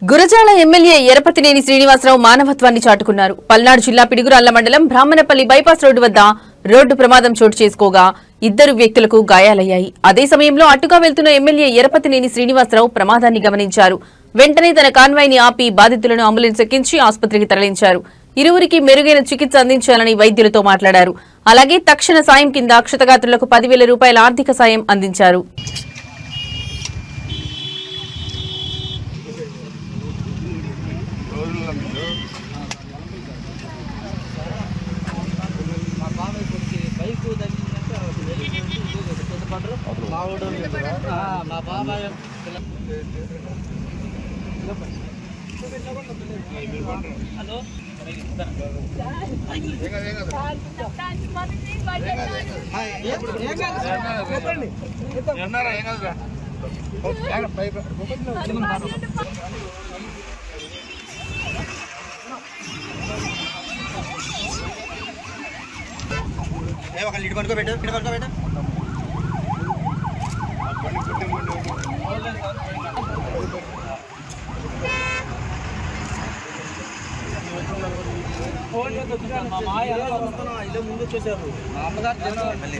Gurazala MLA Yarapathineni Srinivasarao మానవత్వాన్ని చాటుకున్నారు. పల్నాడు జిల్లా పిడుగురాళ్ల మండలం బ్రాహ్మణపల్లి బైపాస్ రోడ్డు వద్ద రోడ్డు ప్రమాదం చోటు చేసుకోగా 2 వ్యక్తులకు గాయాలయ్యాయి. అదే సమయంలో అటుగా వెళ్తున్న ఎమ్మెల్యే ఎరపతినేని శ్రీనివాసరావు ప్రమాదాన్ని గమనించారు. వెంటనే తన కాన్వాయ్ ని ఆపి బాధితులను అంబులెన్స్ ఎక్కించి ఆసుపత్రికి తరలించారు. ఇరువురికి మెరుగైన చికిత్స అందించాలని వైద్యులతో మాట్లాడారు. అలాగే తక్షణ సాయం కింద క్షతగాత్రులకు 10,000 రూపాయల ఆర్థిక సాయం అందించారు. ఫోన్ చేసి మా మాయ ముందు వచ్చేసారు. మా అమ్మగారు